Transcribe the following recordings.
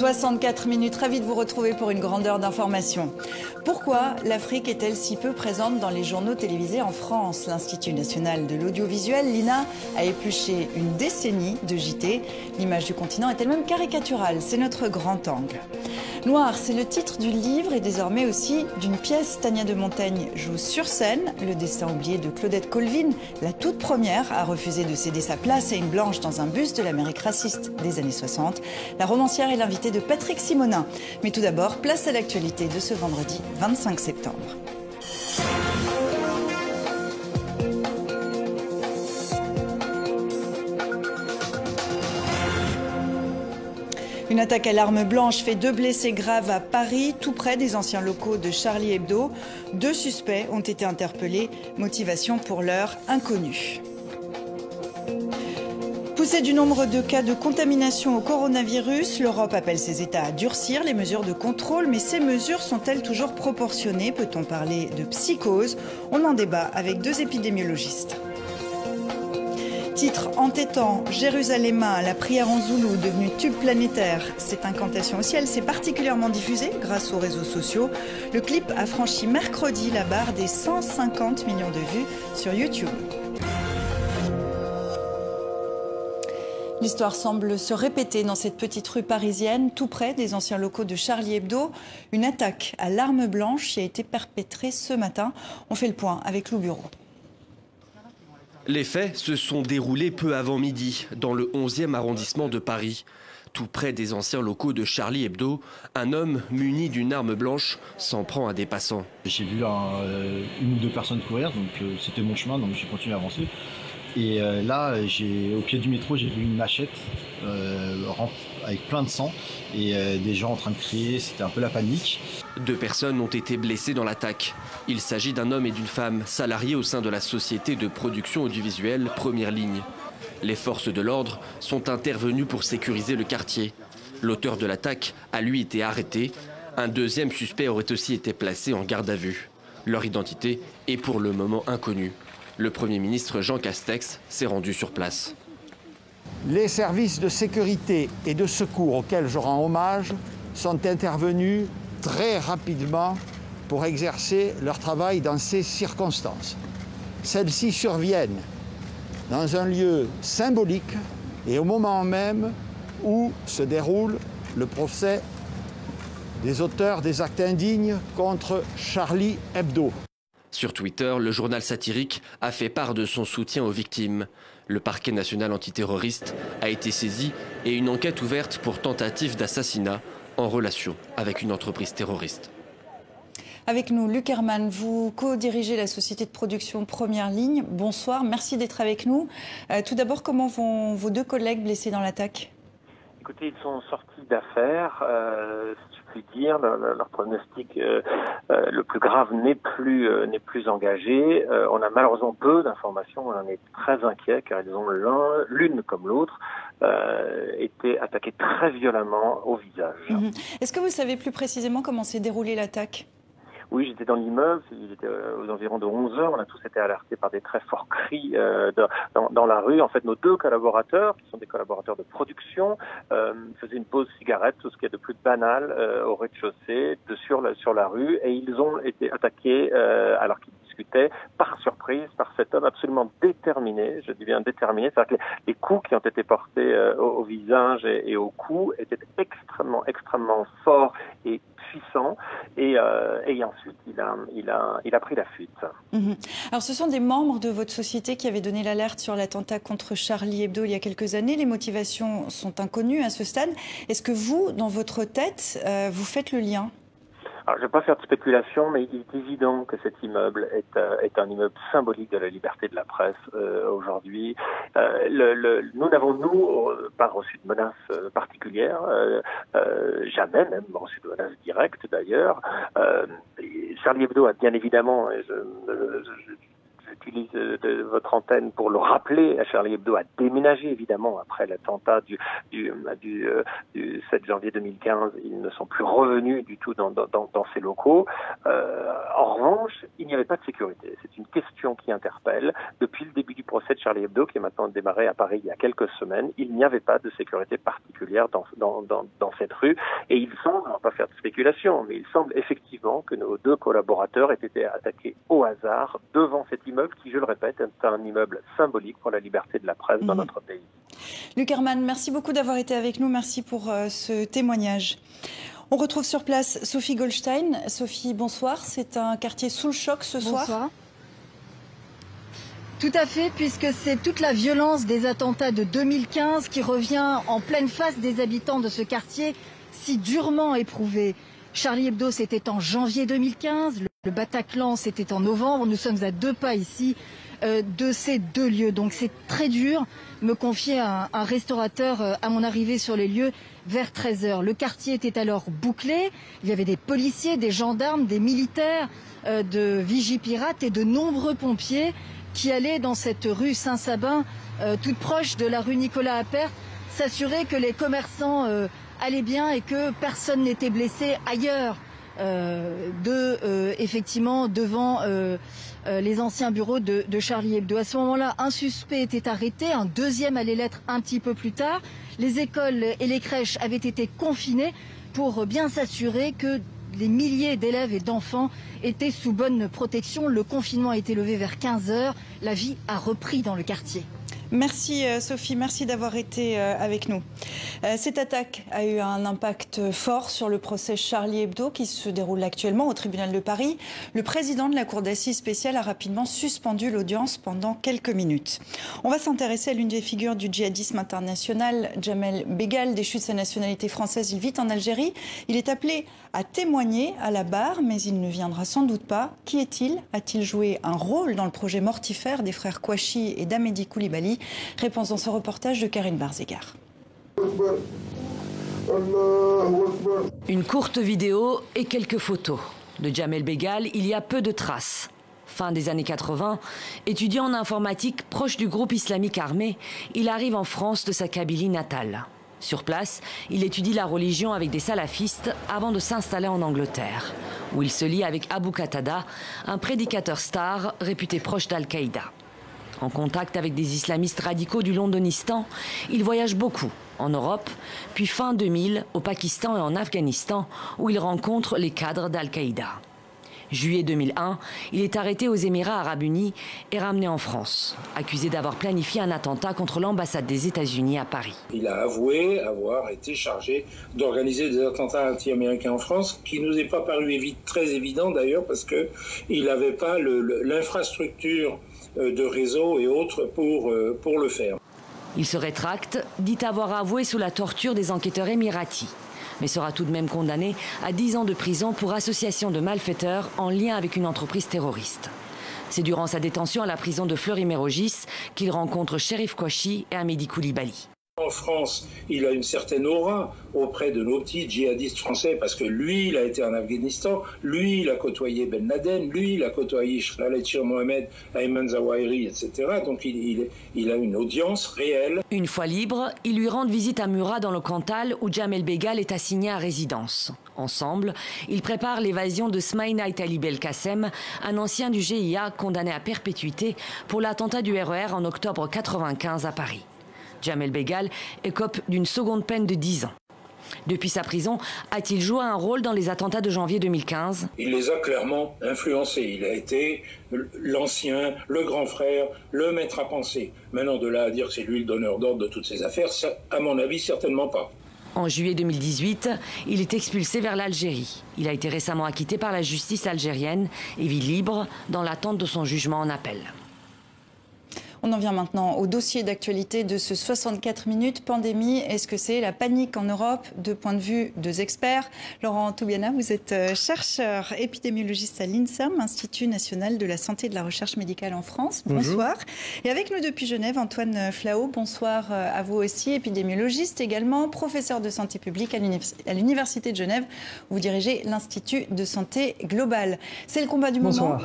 64 minutes, ravi de vous retrouver pour une grande heure d'information. Pourquoi l'Afrique est-elle si peu présente dans les journaux télévisés en France? L'Institut national de l'audiovisuel, l'INA, a épluché une décennie de JT. L'image du continent est elle-même caricaturale, c'est notre grand angle. Noir, c'est le titre du livre et désormais aussi d'une pièce. Tania de Montaigne joue sur scène le destin oublié de Claudette Colvin, la toute première à refuser de céder sa place à une blanche dans un bus de l'Amérique raciste des années 60. La romancière est l'invitée de Patrick Simonin. Mais tout d'abord, place à l'actualité de ce vendredi 25 septembre. Une attaque à l'arme blanche fait 2 blessés graves à Paris, tout près des anciens locaux de Charlie Hebdo. 2 suspects ont été interpellés. Motivation pour l'heure inconnue. Poussée du nombre de cas de contamination au coronavirus, l'Europe appelle ses États à durcir les mesures de contrôle. Mais ces mesures sont-elles toujours proportionnées? Peut-on parler de psychose? On en débat avec 2 épidémiologistes. Titre entêtant, Jérusalemma, la prière en zoulou devenue tube planétaire. Cette incantation au ciel s'est particulièrement diffusée grâce aux réseaux sociaux. Le clip a franchi mercredi la barre des 150 millions de vues sur YouTube. L'histoire semble se répéter dans cette petite rue parisienne, tout près des anciens locaux de Charlie Hebdo. Une attaque à l'arme blanche y a été perpétrée ce matin. On fait le point avec Lou Bureau. Les faits se sont déroulés peu avant midi, dans le 11e arrondissement de Paris. Tout près des anciens locaux de Charlie Hebdo, un homme muni d'une arme blanche s'en prend à des passants. J'ai vu une ou 2 personnes courir, donc c'était mon chemin, donc j'ai continué à avancer. Et là, au pied du métro, j'ai vu une machette avec plein de sang et des gens en train de crier, c'était un peu la panique. 2 personnes ont été blessées dans l'attaque. Il s'agit d'un homme et d'une femme salariés au sein de la société de production audiovisuelle Première Ligne. Les forces de l'ordre sont intervenues pour sécuriser le quartier. L'auteur de l'attaque a lui été arrêté. Un 2e suspect aurait aussi été placé en garde à vue. Leur identité est pour le moment inconnue. Le Premier ministre Jean Castex s'est rendu sur place. Les services de sécurité et de secours auxquels je rends hommage sont intervenus très rapidement pour exercer leur travail dans ces circonstances. Celles-ci surviennent dans un lieu symbolique et au moment même où se déroule le procès des auteurs des actes indignes contre Charlie Hebdo. Sur Twitter, le journal satirique a fait part de son soutien aux victimes. Le parquet national antiterroriste a été saisi et une enquête ouverte pour tentative d'assassinat en relation avec une entreprise terroriste. Avec nous, Luc Herman, vous co-dirigez la société de production Première Ligne. Bonsoir, merci d'être avec nous. Tout d'abord, comment vont vos 2 collègues blessés dans l'attaque? Écoutez, ils sont sortis d'affaires, si je puis dire. Leur pronostic le plus grave n'est plus engagé. On a malheureusement peu d'informations. On en est très inquiet car ils ont l'une comme l'autre été attaqués très violemment au visage. Est-ce que vous savez plus précisément comment s'est déroulée l'attaque? Oui, j'étais dans l'immeuble, il était aux environs de 11 h. On a tous été alertés par des très forts cris dans la rue. En fait, nos 2 collaborateurs, qui sont des collaborateurs de production, faisaient une pause cigarette, tout ce qu'il y a de plus banal au rez-de-chaussée, sur la rue, et ils ont été attaqués alors qu'ils discutaient par surprise par cet homme absolument déterminé, je dis bien déterminé, c'est-à-dire que les coups qui ont été portés au visage et au cou étaient extrêmement forts et puissants, et ensuite il a pris la fuite. Alors ce sont des membres de votre société qui avaient donné l'alerte sur l'attentat contre Charlie Hebdo il y a quelques années. Les motivations sont inconnues à ce stade. Est-ce que vous, dans votre tête, vous faites le lien? Alors, je ne vais pas faire de spéculation, mais il est évident que cet immeuble est un immeuble symbolique de la liberté de la presse aujourd'hui. Nous n'avons, pas reçu de menaces particulières, jamais même reçu de menaces directes d'ailleurs. Charlie Hebdo a bien évidemment, je j'utilise votre antenne pour le rappeler, Charlie Hebdo a déménagé évidemment après l'attentat du 7 janvier 2015. Ils ne sont plus revenus du tout dans ces locaux. En revanche, il n'y avait pas de sécurité. C'est une question qui interpelle. Depuis le début du procès de Charlie Hebdo, qui est maintenant démarré à Paris il y a quelques semaines, il n'y avait pas de sécurité particulière dans cette rue. Et il semble, on ne va pas faire de spéculation, mais il semble effectivement que nos 2 collaborateurs aient été attaqués au hasard devant cet immeuble qui, je le répète, est un immeuble symbolique pour la liberté de la presse dans notre pays. Luc Hermann, merci beaucoup d'avoir été avec nous. Merci pour ce témoignage. On retrouve sur place Sophie Goldstein. Sophie, bonsoir. C'est un quartier sous le choc ce soir. Bonsoir. Tout à fait, puisque c'est toute la violence des attentats de 2015 qui revient en pleine face des habitants de ce quartier si durement éprouvé. Charlie Hebdo, c'était en janvier 2015, le Bataclan, c'était en novembre. Nous sommes à 2 pas ici de ces 2 lieux. Donc c'est très dur, me confiait un restaurateur à mon arrivée sur les lieux vers 13 h. Le quartier était alors bouclé. Il y avait des policiers, des gendarmes, des militaires de Vigipirate et de nombreux pompiers qui allaient dans cette rue Saint-Sabin, toute proche de la rue Nicolas Appert, s'assurer que les commerçants allaient bien et que personne n'était blessé ailleurs, effectivement devant les anciens bureaux de Charlie Hebdo. À ce moment-là, un suspect était arrêté, un deuxième allait l'être un petit peu plus tard. Les écoles et les crèches avaient été confinées pour bien s'assurer que les milliers d'élèves et d'enfants étaient sous bonne protection. Le confinement a été levé vers 15 h. La vie a repris dans le quartier. Merci Sophie, merci d'avoir été avec nous. Cette attaque a eu un impact fort sur le procès Charlie Hebdo qui se déroule actuellement au tribunal de Paris. Le président de la cour d'assises spéciale a rapidement suspendu l'audience pendant quelques minutes. On va s'intéresser à l'une des figures du djihadisme international, Jamel Begal, déchu de sa nationalité française. Il vit en Algérie. Il est appelé à témoigner à la barre, mais il ne viendra sans doute pas. Qui est-il? A-t-il joué un rôle dans le projet mortifère des frères Kouachi et d'Amedi Koulibaly? Réponse dans ce reportage de Karine Barzegar. Une courte vidéo et quelques photos. De Jamel Begal, il y a peu de traces. Fin des années 80, étudiant en informatique proche du groupe islamique armé, il arrive en France de sa Kabylie natale. Sur place, il étudie la religion avec des salafistes avant de s'installer en Angleterre, où il se lie avec Abu Qatada, un prédicateur star réputé proche d'Al-Qaïda. En contact avec des islamistes radicaux du Londonistan, il voyage beaucoup en Europe, puis fin 2000 au Pakistan et en Afghanistan, où il rencontre les cadres d'Al-Qaïda. Juillet 2001, il est arrêté aux Émirats arabes unis et ramené en France, accusé d'avoir planifié un attentat contre l'ambassade des États-Unis à Paris. Il a avoué avoir été chargé d'organiser des attentats anti-américains en France, qui nous est pas paru très évident d'ailleurs, parce qu'il n'avait pas l'infrastructure de réseau et autres pour le faire. Il se rétracte, dit avoir avoué sous la torture des enquêteurs émiratis, mais sera tout de même condamné à 10 ans de prison pour association de malfaiteurs en lien avec une entreprise terroriste. C'est durant sa détention à la prison de Fleury-Mérogis qu'il rencontre Cherif Kouachi et Amedi Koulibaly. En France, il a une certaine aura auprès de nos petits djihadistes français parce que lui, il a été en Afghanistan, lui, il a côtoyé Ben Laden, lui, il a côtoyé Khaled Shir Mohamed, Ayman Zawahiri, etc. Donc il a une audience réelle. Une fois libre, ils lui rendent visite à Murat dans le Cantal où Jamel Begal est assigné à résidence. Ensemble, ils préparent l'évasion de Smaïna Ali Belkacem, un ancien du GIA condamné à perpétuité pour l'attentat du RER en octobre 1995 à Paris. Jamel Begal écope d'une seconde peine de 10 ans. Depuis sa prison, a-t-il joué un rôle dans les attentats de janvier 2015 ? Il les a clairement influencés. Il a été l'ancien, le grand frère, le maître à penser. Maintenant, de là à dire que c'est lui le donneur d'ordre de toutes ces affaires, ça, à mon avis, certainement pas. En juillet 2018, il est expulsé vers l'Algérie. Il a été récemment acquitté par la justice algérienne et vit libre dans l'attente de son jugement en appel. On en vient maintenant au dossier d'actualité de ce 64 minutes pandémie. Est-ce que c'est la panique en Europe? Deux points de vue, deux experts. Laurent Toubiana, vous êtes chercheur épidémiologiste à l'INSERM, Institut national de la santé et de la recherche médicale en France. Bonsoir. Et avec nous depuis Genève, Antoine Flahault. Bonsoir à vous aussi, épidémiologiste également, professeur de santé publique à l'Université de Genève. Vous dirigez l'Institut de santé globale. C'est le combat du moment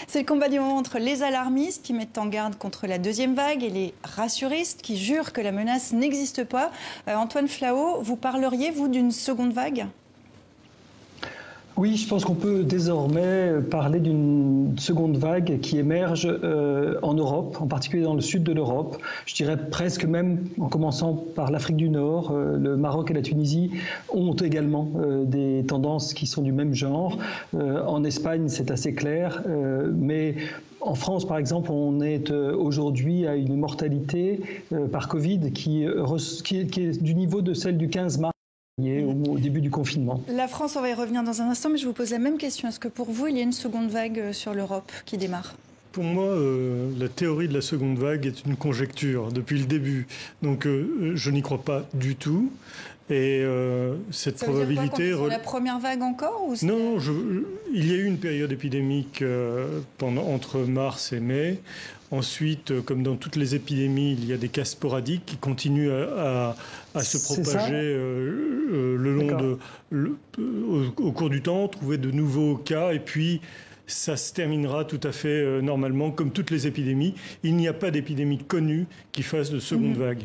C'est le combat du moment entre les alarmistes qui mettent en garde contre la deuxième vague et les rassuristes qui jurent que la menace n'existe pas. Antoine Flahault, vous parleriez, vous, d'une seconde vague ? Oui, je pense qu'on peut désormais parler d'une seconde vague qui émerge en Europe, en particulier dans le sud de l'Europe. Je dirais presque même, en commençant par l'Afrique du Nord, le Maroc et la Tunisie ont également des tendances qui sont du même genre. En Espagne, c'est assez clair, mais en France, par exemple, on est aujourd'hui à une mortalité par Covid qui est du niveau de celle du 15 mars. Au début du confinement. La France, on va y revenir dans un instant, mais je vous pose la même question. Est-ce que pour vous, il y a une seconde vague sur l'Europe qui démarre ? Pour moi, la théorie de la seconde vague est une conjecture depuis le début. Donc, je n'y crois pas du tout. Et cette ça probabilité... veut dire quoi, la première vague encore ou Non, il y a eu une période épidémique entre mars et mai. Ensuite, comme dans toutes les épidémies, il y a des cas sporadiques qui continuent à se propager au cours du temps, trouver de nouveaux cas, et puis ça se terminera tout à fait normalement, comme toutes les épidémies. Il n'y a pas d'épidémie connue qui fasse de seconde vague.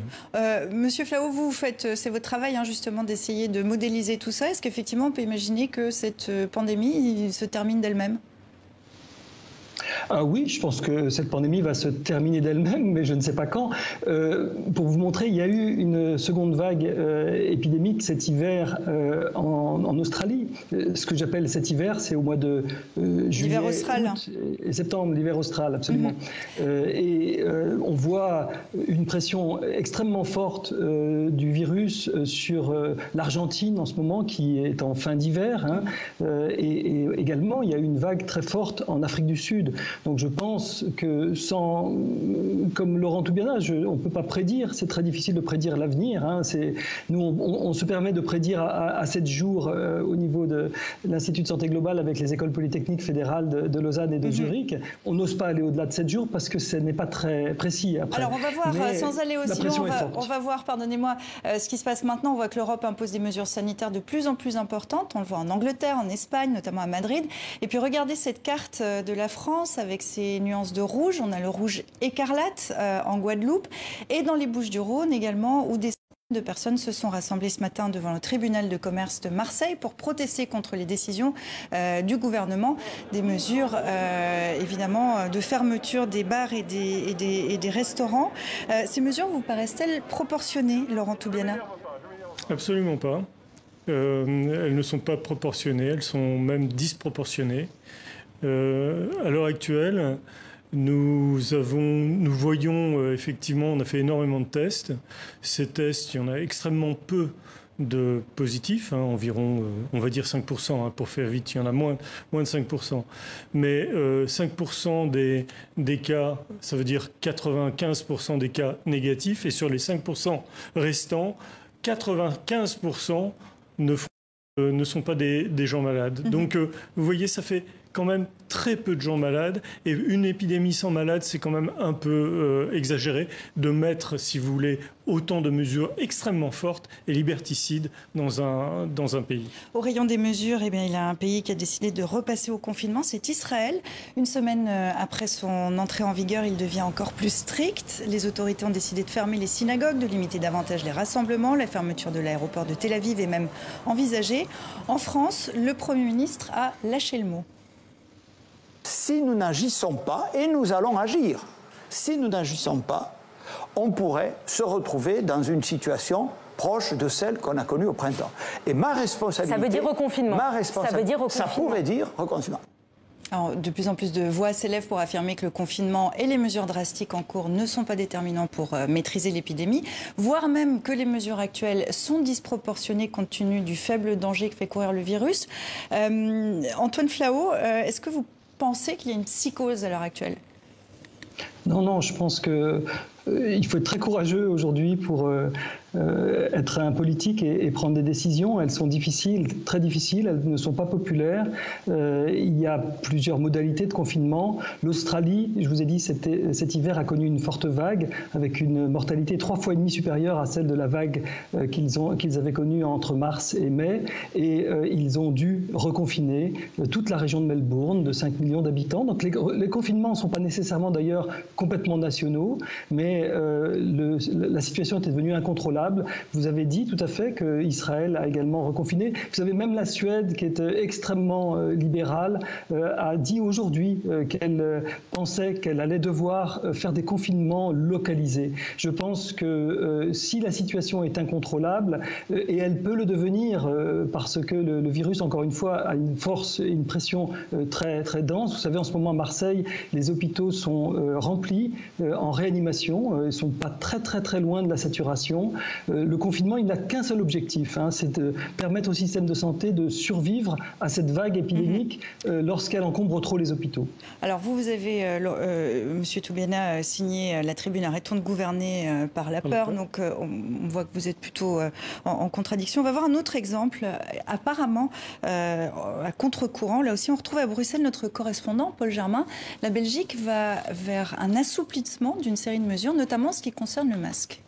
Monsieur Flahault, c'est votre travail justement d'essayer de modéliser tout ça. Est-ce qu'effectivement on peut imaginer que cette pandémie se termine d'elle-même ? Ah oui, je pense que cette pandémie va se terminer d'elle-même, mais je ne sais pas quand. Pour vous montrer, il y a eu une seconde vague épidémique cet hiver en Australie. Ce que j'appelle cet hiver, c'est au mois de juillet, août et septembre, l'hiver austral, absolument. Et on voit une pression extrêmement forte du virus sur l'Argentine en ce moment, qui est en fin d'hiver. Et également, il y a eu une vague très forte en Afrique du Sud. Donc je pense que comme Laurent Toubiana, on ne peut pas prédire, c'est très difficile de prédire l'avenir. Nous, on se permet de prédire à 7 jours au niveau de l'Institut de santé globale avec les écoles polytechniques fédérales de Lausanne et de Zurich. On n'ose pas aller au-delà de 7 jours parce que ce n'est pas très précis après. Alors on va voir, sans aller aussi loin, on va voir, pardonnez-moi, ce qui se passe maintenant. On voit que l'Europe impose des mesures sanitaires de plus en plus importantes. On le voit en Angleterre, en Espagne, notamment à Madrid. Et puis regardez cette carte de la France avec ses nuances de rouge. On a le rouge écarlate en Guadeloupe et dans les Bouches-du-Rhône également, où des centaines de personnes se sont rassemblées ce matin devant le tribunal de commerce de Marseille pour protester contre les décisions du gouvernement, des mesures évidemment de fermeture des bars et des restaurants. Ces mesures vous paraissent-elles proportionnées, Laurent Toubiana ? Absolument pas. Elles ne sont pas proportionnées, elles sont même disproportionnées. À l'heure actuelle, nous voyons effectivement, on a fait énormément de tests. Ces tests, il y en a extrêmement peu de positifs, environ, on va dire 5%, pour faire vite, il y en a moins de 5%. Mais 5% des cas, ça veut dire 95% des cas négatifs, et sur les 5% restants, 95% ne sont pas des gens malades. Donc, vous voyez, ça fait quand même très peu de gens malades, et une épidémie sans malades, c'est quand même un peu exagéré de mettre, si vous voulez, autant de mesures extrêmement fortes et liberticides dans un pays. Au rayon des mesures, il y a un pays qui a décidé de repasser au confinement, c'est Israël. Une semaine après son entrée en vigueur, il devient encore plus strict. Les autorités ont décidé de fermer les synagogues, de limiter davantage les rassemblements. La fermeture de l'aéroport de Tel Aviv est même envisagée. En France, le Premier ministre a lâché le mot. Si nous n'agissons pas, et nous allons agir, si nous n'agissons pas, on pourrait se retrouver dans une situation proche de celle qu'on a connue au printemps. Et ma responsabilité... Ça veut dire reconfinement. Ça pourrait dire reconfinement. Alors, de plus en plus de voix s'élèvent pour affirmer que le confinement et les mesures drastiques en cours ne sont pas déterminants pour maîtriser l'épidémie, voire même que les mesures actuelles sont disproportionnées compte tenu du faible danger que fait courir le virus. Antoine Flahault, est-ce que vous pensez qu'il y a une psychose à l'heure actuelle ? Non, je pense que il faut être très courageux aujourd'hui pour être un politique et prendre des décisions. Elles sont difficiles, très difficiles, elles ne sont pas populaires. Il y a plusieurs modalités de confinement. L'Australie, je vous ai dit, cet hiver a connu une forte vague avec une mortalité 3,5 fois supérieure à celle de la vague qu'ils avaient connue entre mars et mai. Et ils ont dû reconfiner toute la région de Melbourne, de 5 millions d'habitants. Donc les confinements ne sont pas nécessairement d'ailleurs complètement nationaux, mais la situation était devenue incontrôlable. Vous avez dit tout à fait qu'Israël a également reconfiné. Vous savez, même la Suède, qui est extrêmement libérale, a dit aujourd'hui qu'elle pensait qu'elle allait devoir faire des confinements localisés. Je pense que si la situation est incontrôlable, et elle peut le devenir parce que le virus, encore une fois, a une force et une pression très, très dense. Vous savez, en ce moment à Marseille, les hôpitaux sont remplis en réanimation. Ils ne sont pas très très très loin de la saturation. Le confinement, il n'a qu'un seul objectif, c'est de permettre au système de santé de survivre à cette vague épidémique lorsqu'elle encombre trop les hôpitaux. Alors vous avez, Monsieur Toubiana, signé la tribune Arrêtons de gouverner par la peur, donc on voit que vous êtes plutôt en contradiction. On va voir un autre exemple, apparemment à contre-courant. Là aussi, on retrouve à Bruxelles notre correspondant, Paul Germain. La Belgique va vers un assouplissement d'une série de mesures, notamment ce qui concerne le masque.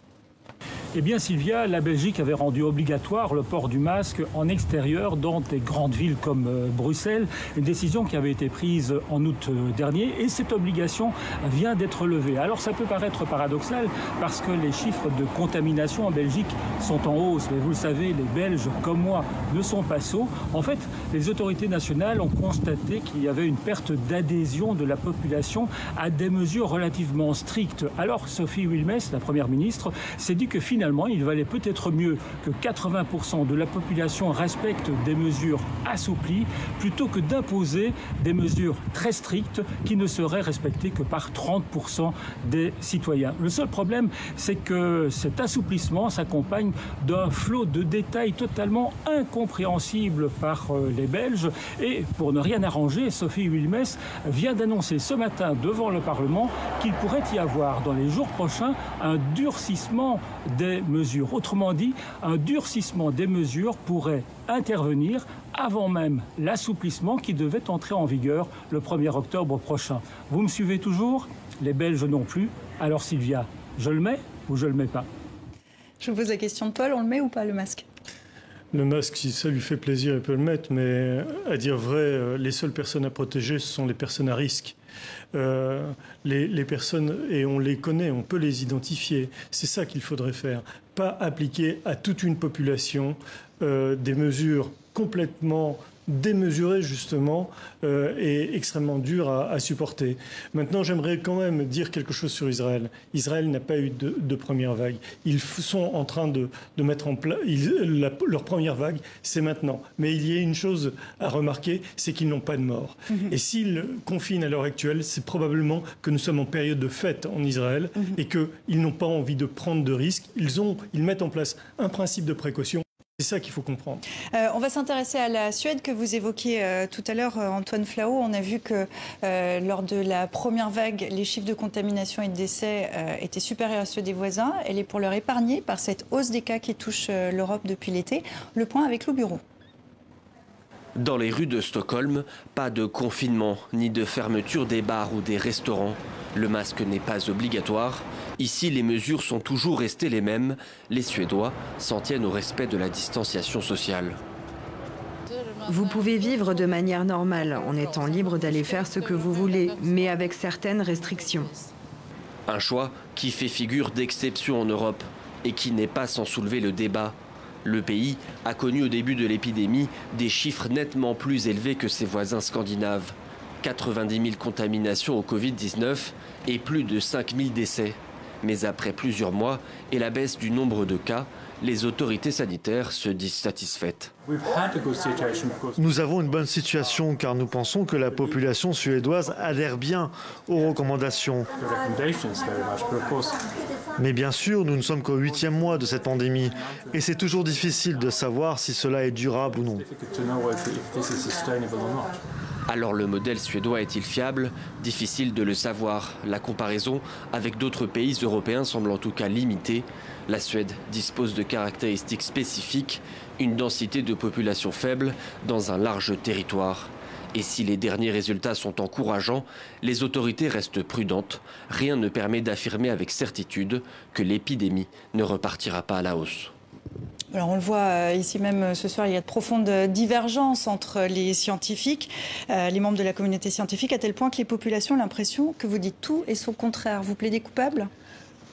Eh bien Sylvia, la Belgique avait rendu obligatoire le port du masque en extérieur dans des grandes villes comme Bruxelles, une décision qui avait été prise en août dernier et cette obligation vient d'être levée. Alors ça peut paraître paradoxal parce que les chiffres de contamination en Belgique sont en hausse, mais vous le savez, les Belges comme moi ne sont pas sots. En fait, les autorités nationales ont constaté qu'il y avait une perte d'adhésion de la population à des mesures relativement strictes. Alors Sophie Wilmès, la première ministre, s'est dit que finalement, il valait peut-être mieux que 80% de la population respecte des mesures assouplies plutôt que d'imposer des mesures très strictes qui ne seraient respectées que par 30% des citoyens. Le seul problème, c'est que cet assouplissement s'accompagne d'un flot de détails totalement incompréhensibles par les Belges. Et pour ne rien arranger, Sophie Wilmès vient d'annoncer ce matin devant le Parlement qu'il pourrait y avoir dans les jours prochains un durcissement des mesures. Autrement dit, un durcissement des mesures pourrait intervenir avant même l'assouplissement qui devait entrer en vigueur le 1er octobre prochain. Vous me suivez toujours? Les Belges non plus. Alors Sylvia, je le mets ou je le mets pas? Je vous pose la question de Paul, on le met ou pas le masque? Le masque, si ça lui fait plaisir, il peut le mettre, mais à dire vrai, les seules personnes à protéger, ce sont les personnes à risque. Les personnes, et on les connaît, on peut les identifier. C'est ça qu'il faudrait faire. Pas appliquer à toute une population des mesures complètement démesurées, justement, et extrêmement dures à supporter. Maintenant, j'aimerais quand même dire quelque chose sur Israël. Israël n'a pas eu de première vague. Ils sont en train de mettre en place... leur première vague, c'est maintenant. Mais il y a une chose à remarquer, c'est qu'ils n'ont pas de morts. Et s'ils confinent à l'heure actuelle, c'est probablement que nous sommes en période de fête en Israël et qu'ils n'ont pas envie de prendre de risques. Ils mettent en place un principe de précaution. C'est ça qu'il faut comprendre. On va s'intéresser à la Suède que vous évoquiez tout à l'heure, Antoine Flau. On a vu que lors de la première vague, les chiffres de contamination et de décès étaient supérieurs à ceux des voisins. Elle est pour l'heure épargnée par cette hausse des cas qui touche l'Europe depuis l'été. Le point avec Lou Bureau. Dans les rues de Stockholm, pas de confinement ni de fermeture des bars ou des restaurants. Le masque n'est pas obligatoire. Ici, les mesures sont toujours restées les mêmes. Les Suédois s'en tiennent au respect de la distanciation sociale. Vous pouvez vivre de manière normale en étant libre d'aller faire ce que vous voulez, mais avec certaines restrictions. Un choix qui fait figure d'exception en Europe et qui n'est pas sans soulever le débat. Le pays a connu au début de l'épidémie des chiffres nettement plus élevés que ses voisins scandinaves. 90 000 contaminations au Covid-19 et plus de 5 000 décès. Mais après plusieurs mois et la baisse du nombre de cas, les autorités sanitaires se disent satisfaites. Nous avons une bonne situation car nous pensons que la population suédoise adhère bien aux recommandations. Mais bien sûr, nous ne sommes qu'au 8e mois de cette pandémie et c'est toujours difficile de savoir si cela est durable ou non. Alors le modèle suédois est-il fiable? Difficile de le savoir. La comparaison avec d'autres pays européens semble en tout cas limitée. La Suède dispose de caractéristiques spécifiques, une densité de population faible dans un large territoire. Et si les derniers résultats sont encourageants, les autorités restent prudentes. Rien ne permet d'affirmer avec certitude que l'épidémie ne repartira pas à la hausse. Alors on le voit ici même ce soir, il y a de profondes divergences entre les scientifiques, les membres de la communauté scientifique, à tel point que les populations ont l'impression que vous dites tout et son contraire. Vous plaidez coupable ?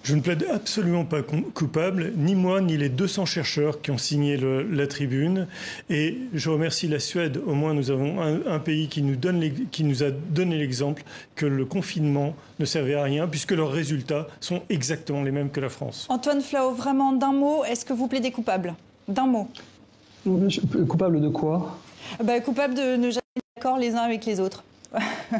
Je ne plaide absolument pas coupable, ni moi, ni les 200 chercheurs qui ont signé la tribune. Et je remercie la Suède. Au moins, nous avons un pays qui nous a donné l'exemple que le confinement ne servait à rien, puisque leurs résultats sont exactement les mêmes que la France. Antoine Flau, vraiment d'un mot, est-ce que vous plaidez coupable? D'un mot. Coupable de quoi? Coupable de ne jamais être d'accord les uns avec les autres.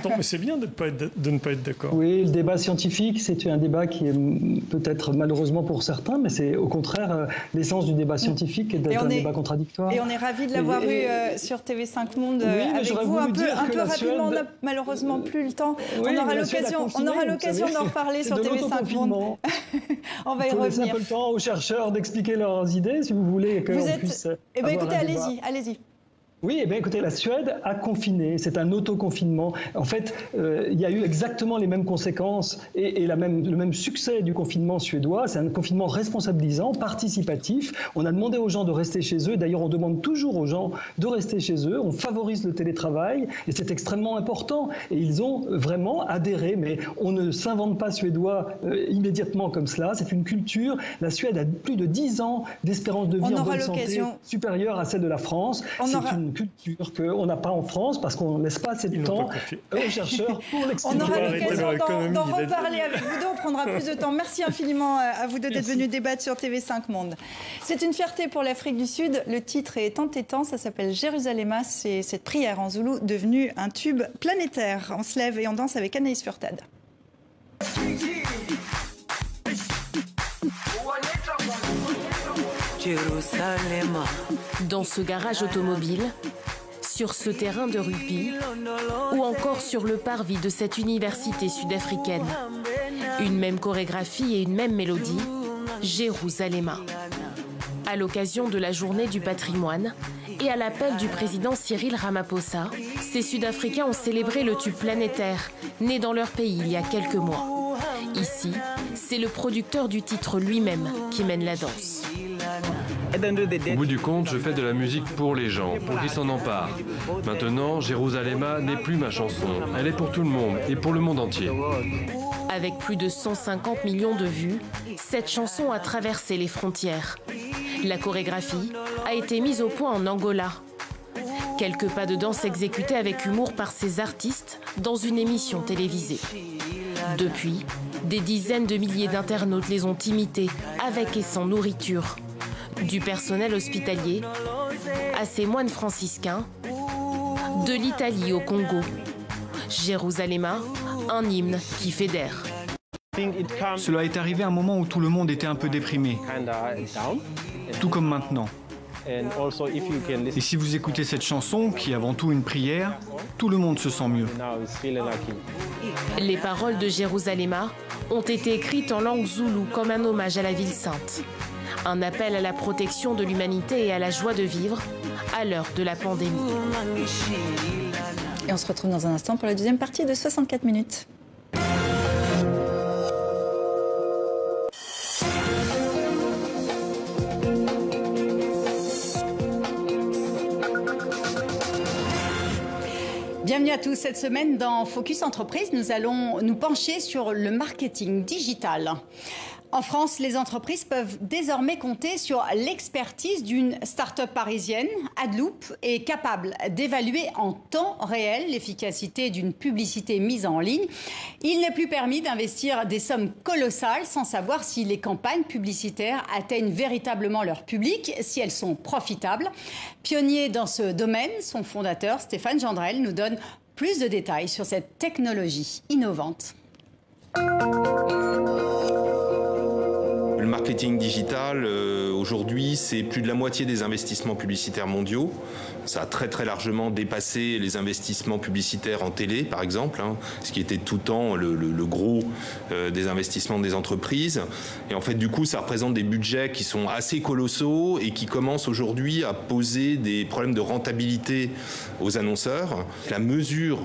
Non, mais c'est bien de ne pas être d'accord. Oui, le débat scientifique, c'est un débat qui est peut-être malheureusement pour certains, mais c'est au contraire l'essence du débat scientifique et d'être un débat contradictoire. Et on est ravis de l'avoir eu sur TV5 Monde avec vous. Un peu rapidement, on n'a malheureusement plus le temps. Oui, on aura l'occasion d'en reparler sur TV5 Monde. On va y revenir. Laisser un peu le temps aux chercheurs d'expliquer leurs idées, si vous voulez. Écoutez, allez-y. Oui, eh bien, écoutez, la Suède a confiné, c'est un autoconfinement. En fait, il y a eu exactement les mêmes conséquences et le même succès du confinement suédois. C'est un confinement responsabilisant, participatif. On a demandé aux gens de rester chez eux. D'ailleurs, on demande toujours aux gens de rester chez eux. On favorise le télétravail et c'est extrêmement important. Et ils ont vraiment adhéré, mais on ne s'invente pas suédois immédiatement comme cela. C'est une culture. La Suède a plus de 10 ans d'espérance de vie en bonne santé supérieure à celle de la France. Une culture qu'on n'a pas en France parce qu'on ne laisse pas assez de temps aux chercheurs pour l'expliquer. On aura l'occasion d'en reparler avec vous deux, on prendra plus de temps. Merci infiniment à vous deux d'être venus débattre sur TV5 Monde. C'est une fierté pour l'Afrique du Sud. Le titre est entêtant, ça s'appelle Jérusalema. C'est cette prière en zoulou devenue un tube planétaire. On se lève et on danse avec Anaïs Furtad. Dans ce garage automobile, sur ce terrain de rugby ou encore sur le parvis de cette université sud-africaine. Une même chorégraphie et une même mélodie, Jérusalema. À l'occasion de la journée du patrimoine et à l'appel du président Cyril Ramaphosa, ces Sud-Africains ont célébré le tube planétaire, né dans leur pays il y a quelques mois. Ici, c'est le producteur du titre lui-même qui mène la danse. Au bout du compte, je fais de la musique pour les gens, pour qu'ils s'en emparent. Maintenant, Jérusalema n'est plus ma chanson. Elle est pour tout le monde et pour le monde entier. Avec plus de 150 millions de vues, cette chanson a traversé les frontières. La chorégraphie a été mise au point en Angola. Quelques pas de danse exécutés avec humour par ces artistes dans une émission télévisée. Depuis, des dizaines de milliers d'internautes les ont imités avec et sans nourriture. Du personnel hospitalier à ces moines franciscains, de l'Italie au Congo. Jérusalema, un hymne qui fédère. Cela est arrivé à un moment où tout le monde était un peu déprimé, tout comme maintenant. Et si vous écoutez cette chanson, qui est avant tout une prière, tout le monde se sent mieux. Les paroles de Jérusalema ont été écrites en langue zoulou comme un hommage à la ville sainte. Un appel à la protection de l'humanité et à la joie de vivre à l'heure de la pandémie. Et on se retrouve dans un instant pour la deuxième partie de 64 minutes. Bienvenue à tous. Cette semaine, dans Focus Entreprise, nous allons nous pencher sur le marketing digital. En France, les entreprises peuvent désormais compter sur l'expertise d'une start-up parisienne. Adloop est capable d'évaluer en temps réel l'efficacité d'une publicité mise en ligne. Il n'est plus permis d'investir des sommes colossales sans savoir si les campagnes publicitaires atteignent véritablement leur public, si elles sont profitables. Pionnier dans ce domaine, son fondateur, Stéphane Gendrel, nous donne plus de détails sur cette technologie innovante. le marketing digital, aujourd'hui, c'est plus de la moitié des investissements publicitaires mondiaux. Ça a très largement dépassé les investissements publicitaires en télé, par exemple, ce qui était tout le temps le gros des investissements des entreprises. Et en fait, du coup, ça représente des budgets qui sont assez colossaux et qui commencent aujourd'hui à poser des problèmes de rentabilité aux annonceurs. La mesure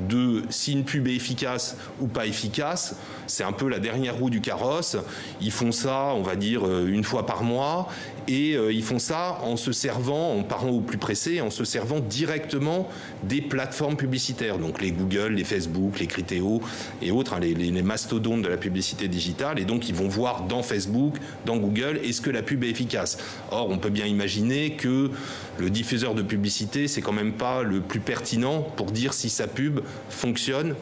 de si une pub est efficace ou pas efficace, c'est un peu la dernière roue du carrosse. Ils font ça, on va dire, une fois par mois, et ils font ça en se servant, en parlant au plus pressé, en se servant directement des plateformes publicitaires, donc les Google, les Facebook, les Criteo et autres, les mastodontes de la publicité digitale, et donc ils vont voir dans Facebook, dans Google, est-ce que la pub est efficace. Or, on peut bien imaginer que le diffuseur de publicité, c'est quand même pas le plus pertinent pour dire si sa pub fonctionne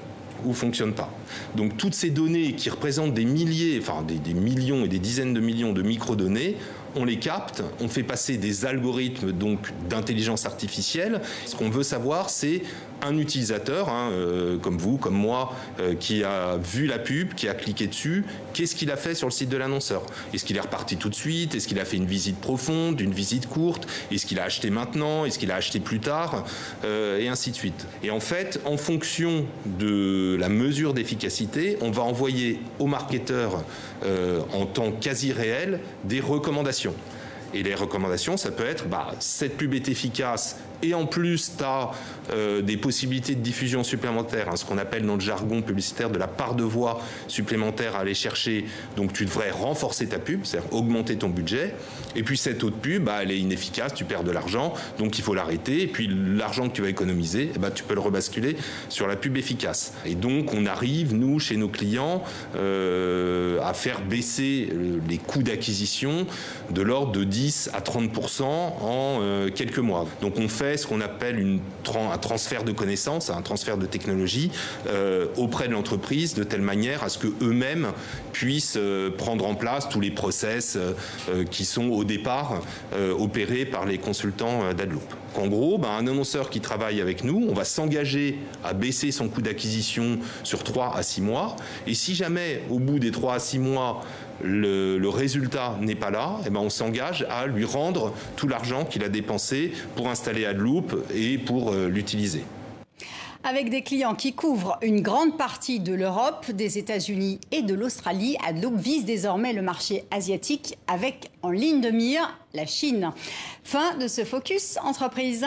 ou fonctionne pas. Donc toutes ces données qui représentent des milliers, enfin des millions et des dizaines de millions de microdonnées, on les capte, on fait passer des algorithmes donc d'intelligence artificielle. Ce qu'on veut savoir, c'est un utilisateur, comme vous, comme moi, qui a vu la pub, qui a cliqué dessus, qu'est-ce qu'il a fait sur le site de l'annonceur? Est-ce qu'il est reparti tout de suite? Est-ce qu'il a fait une visite profonde, une visite courte? Est-ce qu'il a acheté maintenant? Est-ce qu'il a acheté plus tard? Et ainsi de suite. Et en fait, en fonction de la mesure d'efficacité, on va envoyer aux marketeurs en temps quasi réel des recommandations. Et les recommandations, ça peut être, cette pub est efficace et en plus, tu as des possibilités de diffusion supplémentaires, ce qu'on appelle dans le jargon publicitaire de la part de voix supplémentaire à aller chercher. Donc tu devrais renforcer ta pub, c'est-à-dire augmenter ton budget. Et puis cette autre pub, elle est inefficace, tu perds de l'argent, donc il faut l'arrêter. Et puis l'argent que tu vas économiser, tu peux le rebasculer sur la pub efficace. Et donc on arrive, nous, chez nos clients, à faire baisser les coûts d'acquisition de l'ordre de 10 à 30% en quelques mois. Donc on fait ce qu'on appelle un transfert de connaissances, un transfert de technologie auprès de l'entreprise, de telle manière à ce qu'eux-mêmes puissent prendre en place tous les process qui sont au départ opérés par les consultants d'Adloop. En gros, un annonceur qui travaille avec nous, on va s'engager à baisser son coût d'acquisition sur 3 à 6 mois. Et si jamais, au bout des 3 à 6 mois, le résultat n'est pas là, on s'engage à lui rendre tout l'argent qu'il a dépensé pour installer Adloop et pour l'utiliser. Avec des clients qui couvrent une grande partie de l'Europe, des États-Unis et de l'Australie, Adloop vise désormais le marché asiatique avec en ligne de mire la Chine. Fin de ce Focus Entreprise.